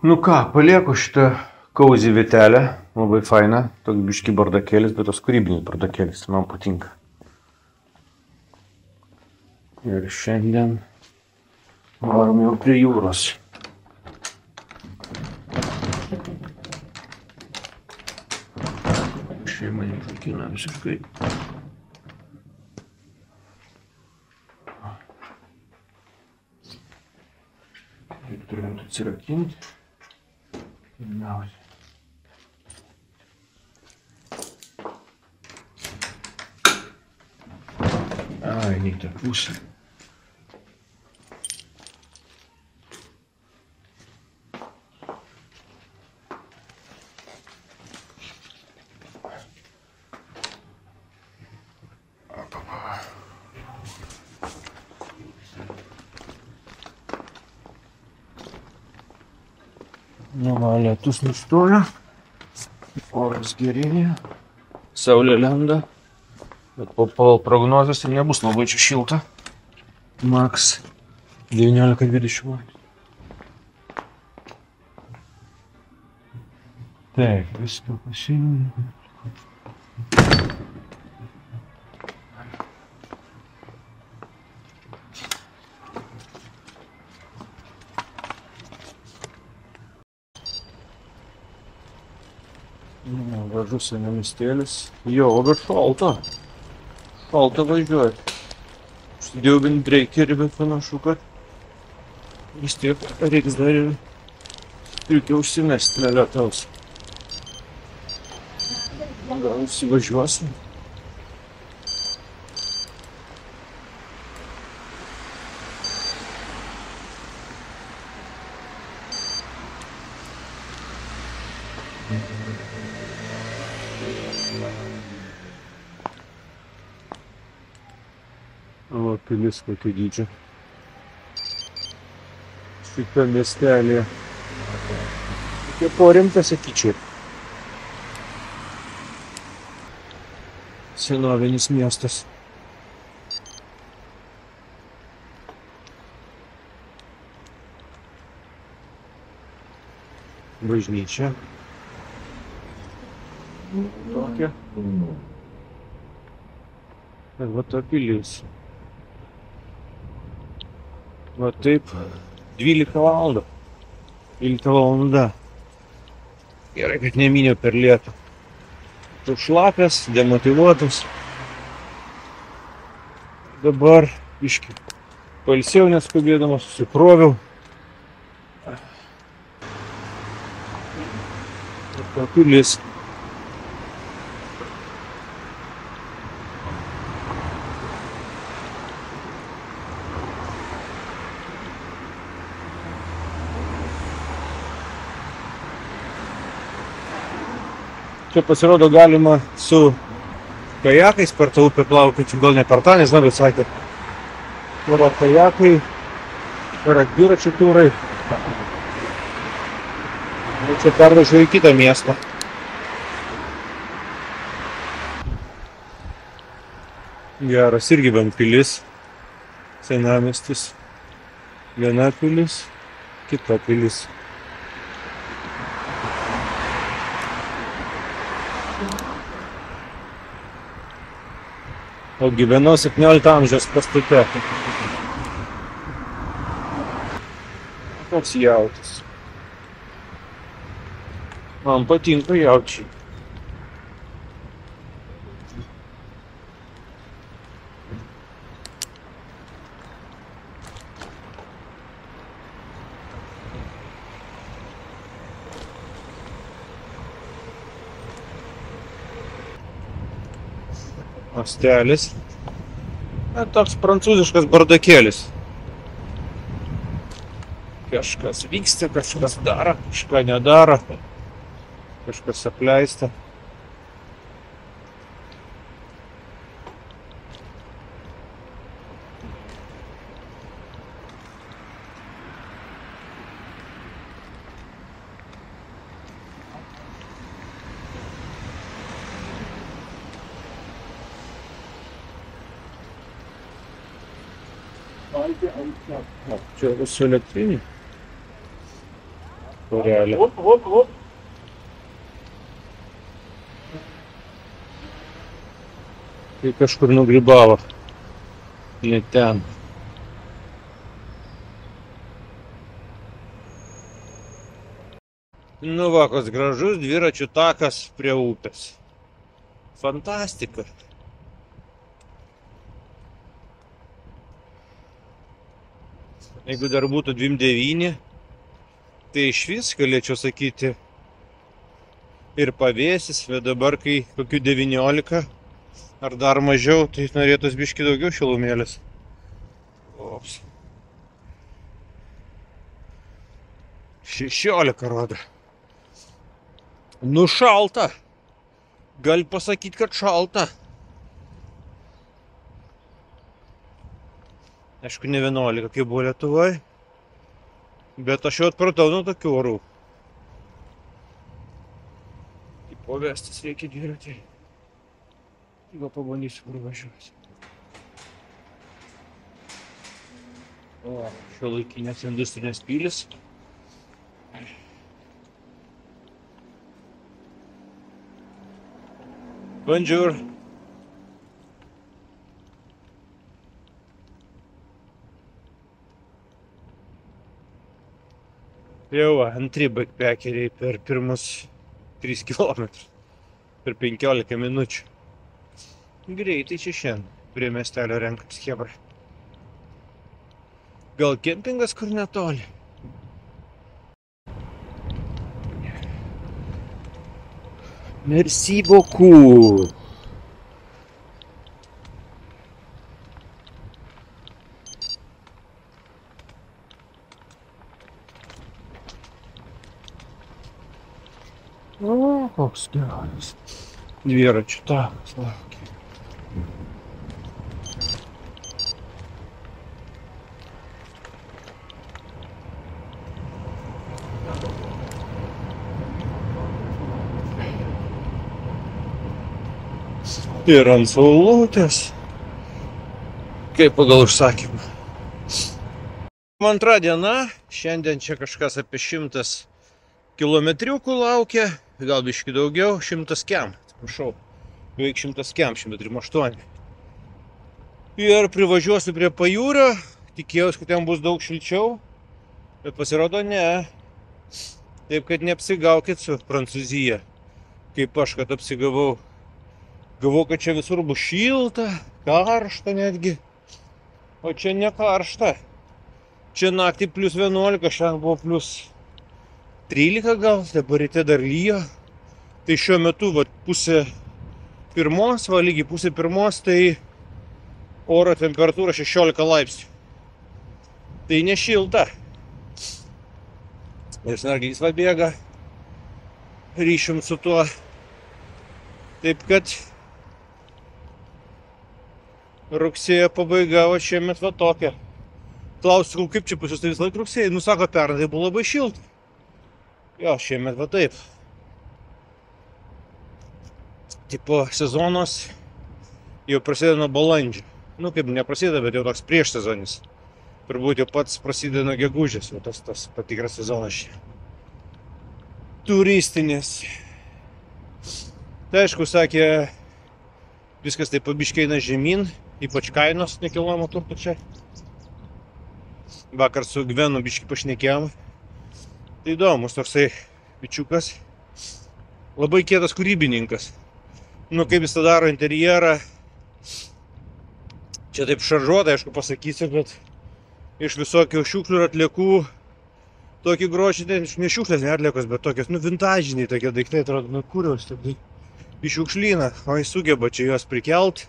Nu ką, palieku šitą cozy vietelę, labai faina, toks biški bardakėlis, bet tos kūrybinis bardakėlis, man patinka. Ir šiandien varom jau prie jūros. Šeima nežakina visiškai. Ir turim atsirakinti. Pirmiausia. Ai, ne į tą pusę. Nu, va, lietus nustoja, oras gerėja, saulė lenda, bet po prognozės tai nebus labai čia šilta. Maks 19-20 laipsnių. Taip, viską pasiėmė. Gražus senamiestėlis. Jo, bet šalta. Šalta važiuoti. Užsidėjau windbreakerį, bet panašu, kad vis tiek reiks dar ir striukę užsimesti nuo lietaus. Gal įsivažiuosim. O, pilis kokio dydžio. Šitą miestelį. Tokia porimta, sakyčiau. Senovinis miestas. Bažnyčia. Tokia. Ir va ta pilis. Va taip, 12 valandų. 12 valanda. Gerai, kad nemynė per lietų. Tu šlapės, demotyvuotas. Dabar biškį pailsėjau neskubėdamas, susikroviau. Ir ta pilis. Čia pasirodo galima su kajakais per tą upę plaukioti, gal ne per tą, nežinau, bet sakė. Yra kajakai, yra dviračių turai. Ir čia pervažiuoju į kitą miestą. Geras irgi bent pilis, senamiestis. Viena pilis, kita pilis. O gyvenau 17 amžiaus pastate. Toks jautis. Man patinka jaučiai. Mastelis. Toks prancūziškas bardakėlis. Kažkas vyksta, kažkas daro, kažką nedaro. Kažkas apleista. Čia yra su elektrinė. Porelė. Tai kažkur nugrybavo. Ne ten. Nu va, koks gražus dviračių takas prie upės. Fantastika. Jeigu dar būtų 29, tai išvis galėčiau sakyti ir pavėsis, bet dabar kai kokių 19 ar dar mažiau, tai norėtos biški daugiau šilumėlės. Ops. 16 rodo. Nu šalta. Gali pasakyti, kad šalta. Aišku, ne 11, kaip buvo Lietuvoje. Bet aš jau atpratau nuo tokių orų. Tipo vestis reikia dviratį. Gal pabandysiu kur važiuoti. O, šiuolaikinės industrinės pilis. Bonjour. Jau antri backpackeriai per pirmus 3 km. Per 15 minučių. Greitai čia šiandien prie miestelio renkams chebra. Gal kempingas kur netoli? Merci beaucoup. O, koks geras. Dviračių takas laukia. Ir ant saulutės. Kaip pagal užsakymą. Antra diena. Šiandien čia kažkas apie 100 kilometriukų laukia. Gal biški daugiau. 100 kem. Atsiprašau. Beveik 100 kem. 138. Ir privažiuosiu prie pajūrio. Tikėjausi, kad ten bus daug šilčiau. Bet pasirodo ne. Taip, kad neapsigaukit su Prancūzija. Kaip aš, kad apsigavau. Gavau, kad čia visur bus šilta, karšta netgi. O čia ne karšta. Čia naktį plus 11, šiandien buvo plus 13 gal, dabar ryte dar lyjo. Tai šiuo metu, va, pusė pirmos, va, lygiai pusė pirmos, tai oro temperatūra 16 laipsnių. Tai ne šilta. Ir snarglys va bėga. Ryšium su tuo. Taip kad rugsėjo pabaiga, o šiemet va tokia. Klausiu, kaip čia pas jūs tai vis laik rugsėjai? Nu, sako, pernai tai buvo labai šilta. Jo, šiemet va taip. Tipo, sezonas jau prasideda nuo balandžio. Nu, kaip neprasideda, bet jau toks prieš sezonis. Turbūt jau pats prasideda nuo gegužės, jau tas patikras sezonas čia. Turistinis. Tai aišku, sakė, viskas taip pabiškai eina žemyn. Ypač kainos nekilnojamo turto čia. Vakar su Gvenu biškį pašnekėjom. Tai įdomus toksai bičiukas. Labai kietas kūrybininkas. Nu, kaip jis tą daro interjerą. Čia taip šaržuotai, aišku, pasakysiu, bet iš visokių šiukšlių ir atliekų tokį grožį, ne šiukšlės, ne atliekos, bet tokios, nu, vintažiniai tokie daiktai, atrodo, nu, kurios, taip, į šiukšlyną. O jis sugeba čia juos prikelt,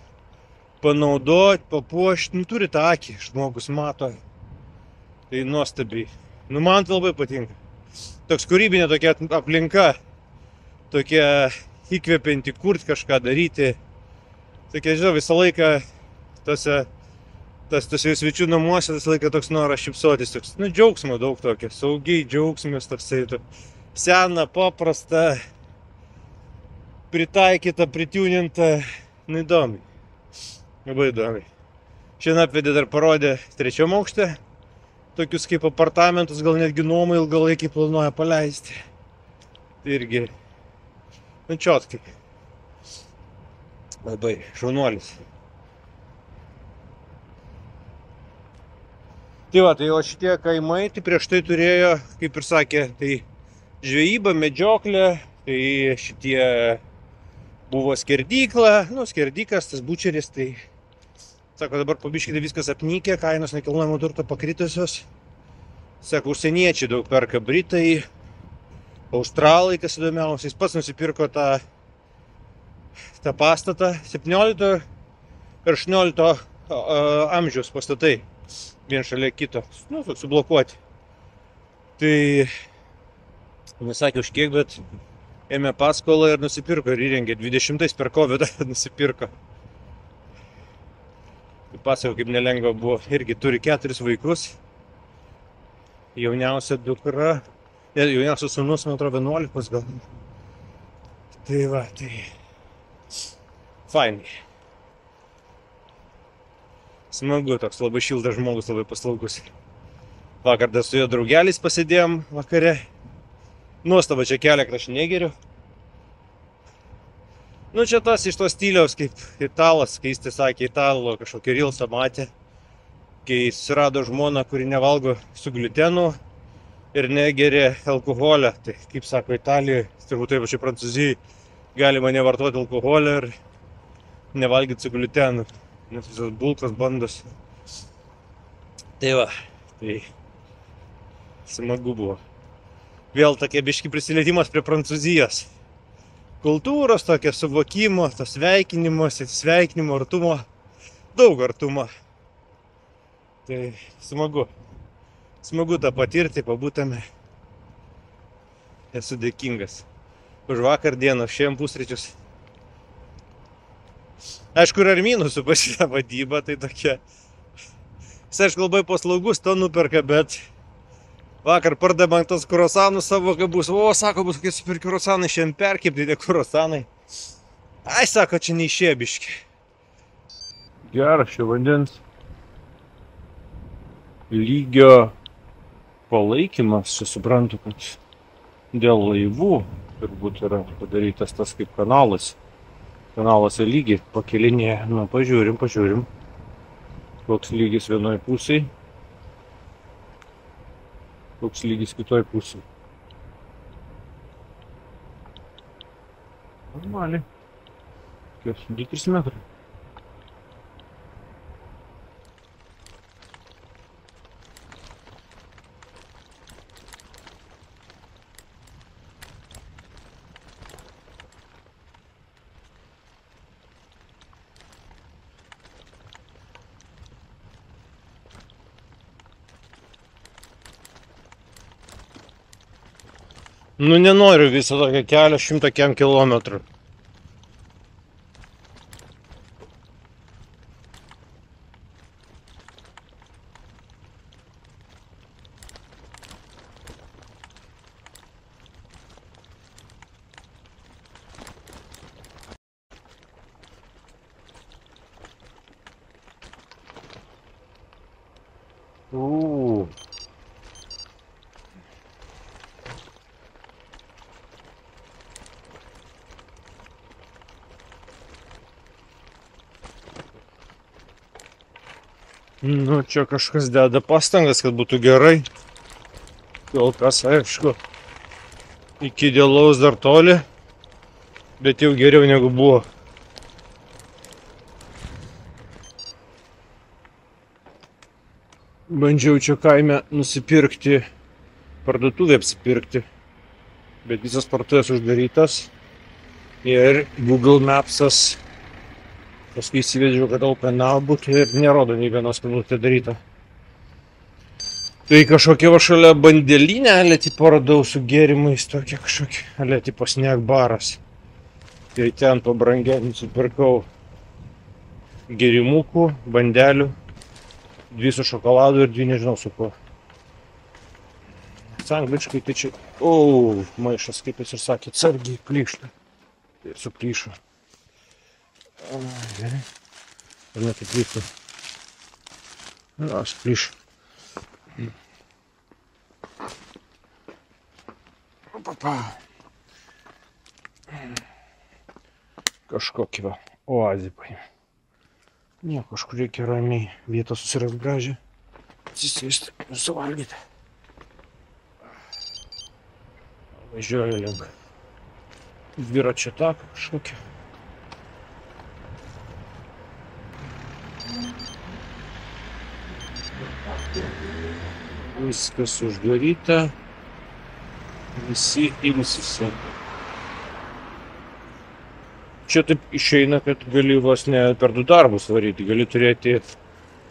panaudoti, papuošti, nu, turi tą akį, žmogus mato. Tai nuostabiai. Nu, man tai labai patinka. Toks kūrybinė tokia aplinka, tokia įkvepianti kurti kažką daryti. Tokia, žinau, visą laiką tose svečių namuose visą laiką toks noras šypsotis, toks, nu, džiaugsmo daug tokio, saugiai džiaugsmės, toksai, sena, paprasta, pritaikyta, pritiuninta, nu, įdomiai. Labai įdomiai. Šiandien apvedė dar parodė 3 aukšte, tokius kaip apartamentus, gal netgi nuomai ilgalaikiai planuoja paleisti. Tai irgi čiotkai. Labai šaunuolis. Tai va, tai o šitie kaimai, tai prieš tai turėjo, kaip ir sakė, tai žvejyba, medžioklė, tai šitie buvo skerdykla, nu skerdykas, tas bučeris, tai sako, dabar pabiškite viskas apnykė, kainos nekilnojamo turto pakritusios. Sako, užsieniečiai daug perka, britai, australai, kas įdomiausiai, jis pats nusipirko tą pastatą, 17 ir 18 amžiaus pastatai, vien šalia kito, nu, sublokuoti. Tai, nesakė už kiek, bet ėmė paskolą ir nusipirko ir įrengė, 20 per COVID nusipirko. Tai pasako, kaip nelengva buvo, irgi turi 4 vaikus, jauniausia dukra, jauniausias sūnus, man atrodo, 11 gal. Tai va, tai fainai. Smagu, toks labai šiltas žmogus, labai paslaugus. Vakar dar su jo draugeliais pasėdėjom vakare. Nuostaba, čia kelią, kad aš negeriu. Nu, čia tas iš to stiliaus, kaip italas, kai jis tai sakė, italo kažkokį rilsą matė. Kai susirado žmoną, kuri nevalgo su gliutenu ir negeria alkoholio. Tai, kaip sako Italijoje, turbūt taip pačiai Prancūzijai, galima nevartoti alkoholio ir nevalgyti su gliutenu. Nes visos bulkos bandos. Tai va, tai smagu buvo. Vėl tokia biški prisilietimas prie Prancūzijos. Kultūros, tokio suvokimo, to sveikinimo, sveikinimo, artumo. Daug artumo. Tai smagu. Smagu tą patirti, pabūtame. Esu dėkingas. Už vakar dieną, šiandien pusryčius. Aišku, ir minusų pas šitą vadybą, tai tokia. Jis, aišku, labai paslaugus, to nuperka, bet vakar pardavė man tos kruasanus savo, kad bus, sako, bus kokie super kruasanai, šiandien perkepti tie kruasanai. Ai, sako, čia neišėjo biški. Geras čia vandens lygio palaikymas, čia suprantu, kad dėl laivų turbūt yra padarytas tas kaip kanalas. Kanalas lygiai pakelinėje, nu, pažiūrim, koks lygis vienoj pusėj, koks lygis kitoj pusėj. Normaliai, 2-3 metrai. Nu, nenoriu visą tokio kelio 100 kilometrų. Nu, čia kažkas deda pastangas, kad būtų gerai. Kol kas, aišku, iki idealaus dar toli, bet jau geriau negu buvo. Bandžiau čia kaime nusipirkti, parduotuvę apsipirkti, bet visas parduotuvės uždarytas ir Google Mapsas. Paskui įsivedžiau, kad open now būtų ir nerodo nei vienos minutės daryta. Tai kažkokia va šalia bandelinė, ale tipo radau su gėrimais, tokia kažkokia, ale tipo snack baras. Tai ten pabrangę nusipirkau gėrimukų, bandelių, 2 su šokoladu ir 2 nežinau su kuo. Angliškai tai čia, maišas, kaip jis ir sakė, atsargiai plyšta. Tai suplyšo. Gerai. Ar ne taip plyšta? Suplyšo. Kažkokį va, oazį paėmė. Nieko, kažkur reikia ramiai vietą susirasti gražią. Atsisėsti ir suvalgyti. Važiuoju link dviračio taką kažkokį. Viskas uždaryta. Visi ilsisi. Čia taip išeina, kad gali vos ne per 2 darbus varyti. Gali turėti,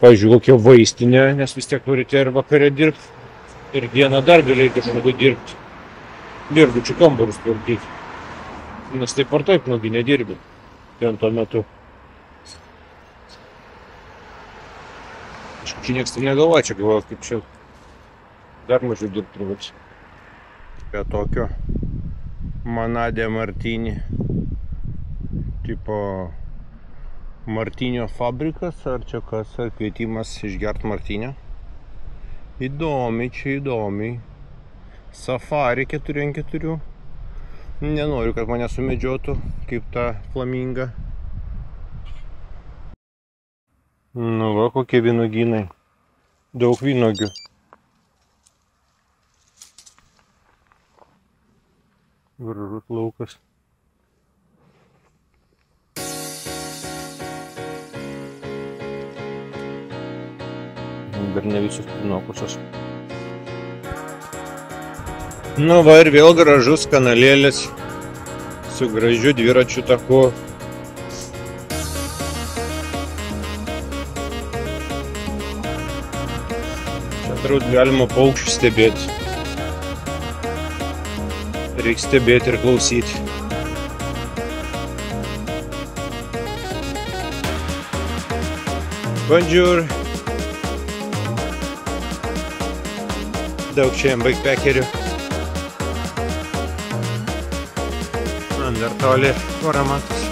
pavyzdžiui, kokią vaistinę, nes vis tiek turite ir vakare dirbti. Ir dieną dar gali kažkokį dirbti. Dirbučių kambarius tvarkyti. Nes taip ar taip, nugi nedirbi. Ten tuo metu. Aš čia nieks tai negalvoja, čia galvoja, kaip čia dar mažiau dirbti turbūt. Be tokio Manadė Martini. Tipo Martinio fabrikas, ar čia kas, ar kvietimas išgert Martinio. Įdomiai, čia įdomiai. Safari 4x4. Nenoriu, kad mane sumedžiotų, kaip ta flaminga. Nu va, kokie vynogynai. Daug vynogių. Gražus laukas. Dar ne visus prinokusios. Nu va ir vėl gražus kanalėlis su gražiu dviračių taku. Čia turbūt galima paukščių stebėti. Reikia stebėti ir klausyti. Bonjour! Daug čia backpackerių. Man dar toli tvora matos.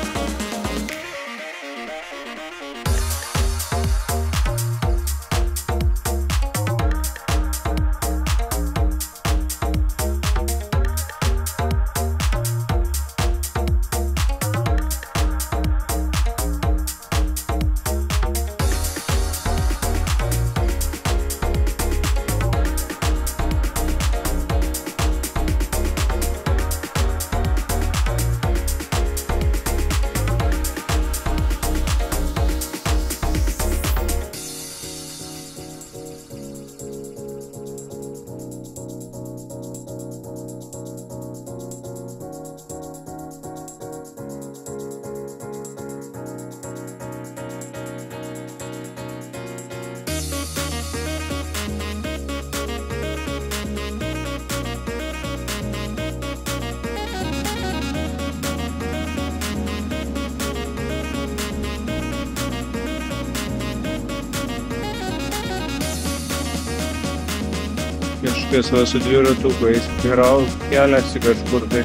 Kažkas va su dviratukais grau keliasi kažkur tai.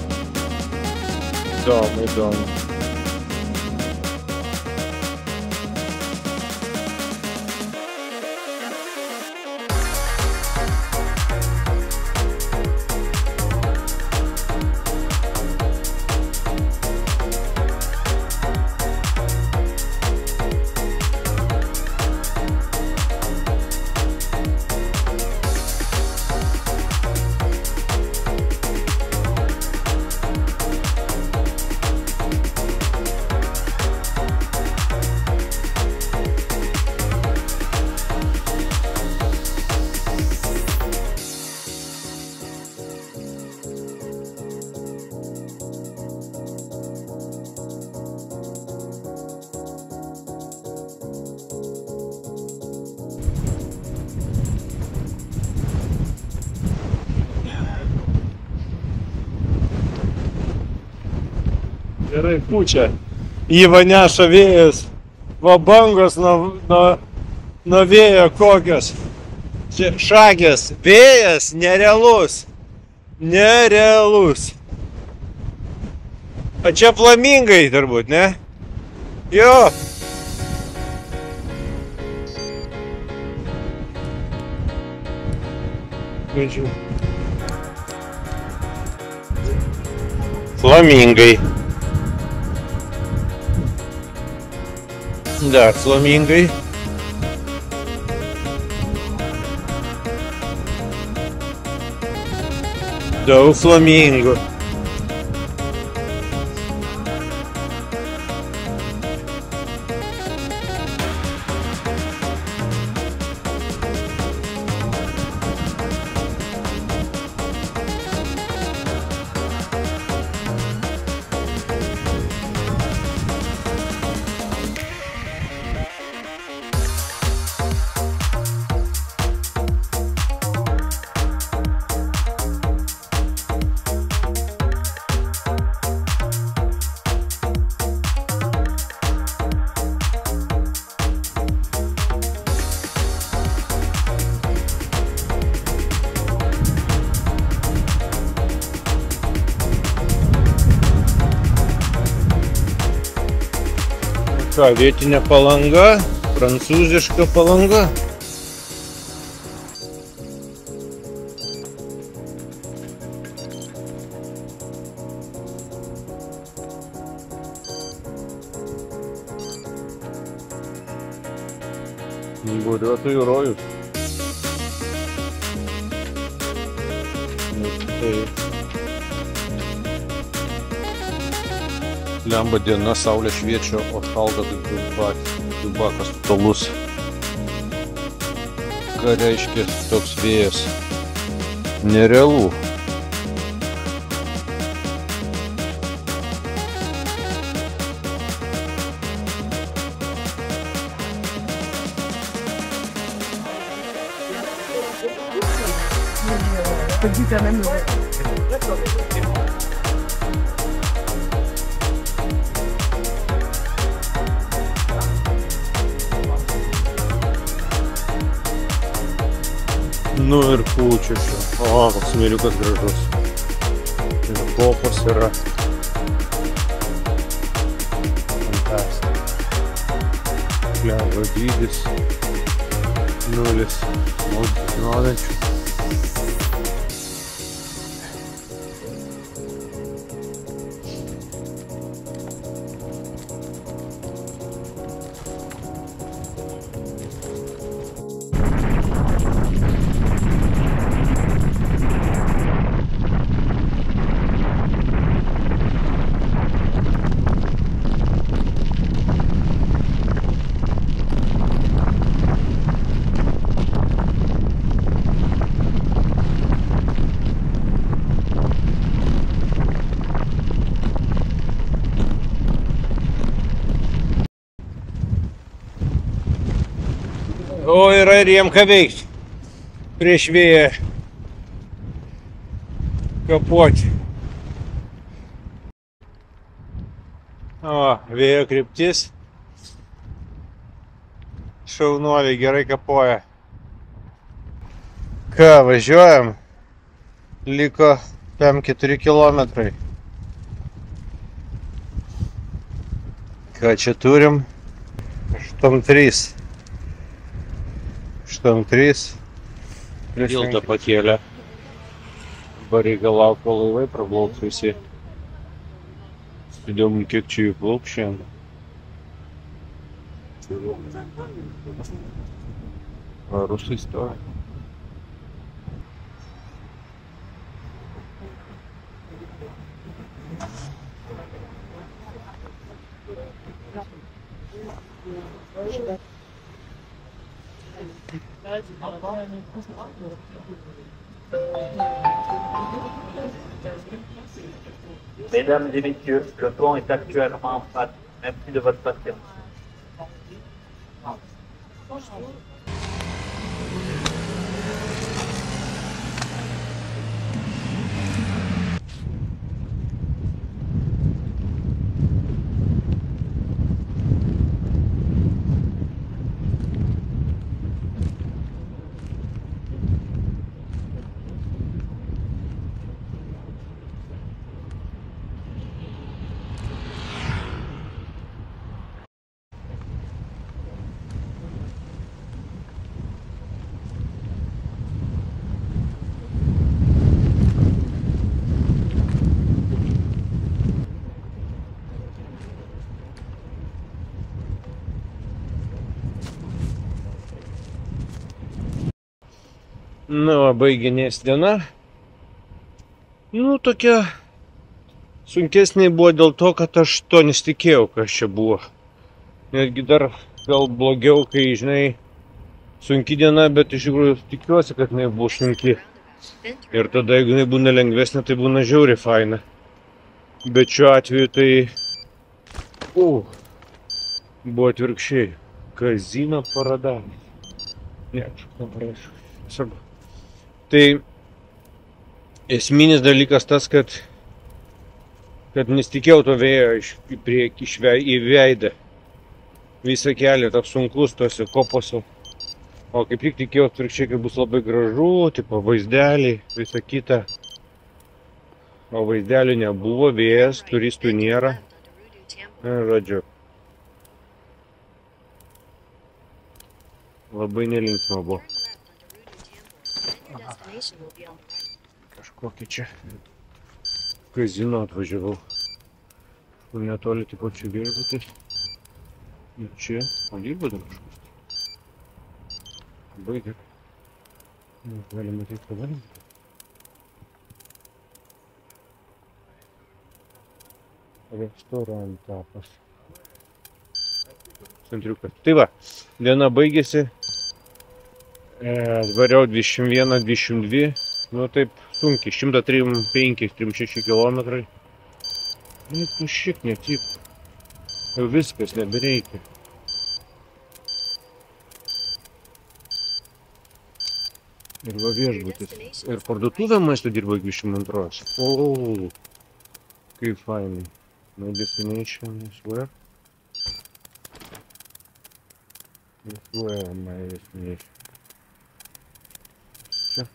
Įdomu, įdomu. Gerai pučia. Įva neša vėjas. Va bangos nuo vėjo kokios. Čia šakės. Vėjas nerealus. Nerealus. A čia flamingai turbūt, ne? Jo. Medžiu. Фламингой. Да, с фламингой. Да, у фламинго. Вітня Паланга, французишка Паланга. Не буду, а то и рою. Lemba diena, saulė šviečia, o šalta kaip dubakas totalus. Ką reiškia toks vėjas? Nerealu. Nu ir kūčių čia. O, koks smėliukas gražus. Ir kopos yra. Fantastika. Pliažo dydis. 0 nuodančių. O, yra ir jiem ką veikti prieš vėją kapoti. O, vėjo kryptis. Šaunuoliai gerai kapoja. Ką, važiuojam? Liko 4 kilometrai. Ką čia turim? 8-3. 8-3. Tiltą pakėlė. Dabar reikia laukti, kol laivai praplauks visi. Įdomu, kiek čia jų plauks šiandien. Rusai stoja. Mesdames et messieurs, le pont est actuellement en panne. Merci de votre patience. Nu, va, baiginės diena. Nu, tokia sunkesnė buvo dėl to, kad aš to nesitikėjau, kas čia buvo. Netgi dar gal blogiau, kai, žinai, sunki diena, bet iš tikrųjų tikiuosi, kad jinai bus sunki. Ir tada, jeigu jinai būna lengvesnė, tai būna žiauriai faina. Bet šiuo atveju tai buvo atvirkščiai. Kazino paroda. Ne, aš neprašau. Svarbu. Tai esminis dalykas tas, kad nesitikėjau to vėjo į priekį, į veidą. Visą kelią toks sunkus tose kopose. O kaip tik tikėjau atvirkščiai, kad bus labai gražu, tipo vaizdeliai, visa kita. O vaizdelių nebuvo, vėjas, turistų nėra. Žodžiu. Labai nelinksma buvo. Kažkokį čia kazino atvažiavau. Kur netoli tipo čia viešbutis. Ir čia, o dirba dar kažkas. Labai gerai. Galime matyti, ką galim. Restorantapas. Centriukas. Tai va, diena baigėsi. Atvariau 21, 22. Nu taip sunkiai, 135-36 km. Nu šiek netyp. Jau viskas, nebereikia. Ir va viešbutis. Ir parduotuvė maisto dirba 22. O, kaip fainai. My destination is where? Where my destination? Čia.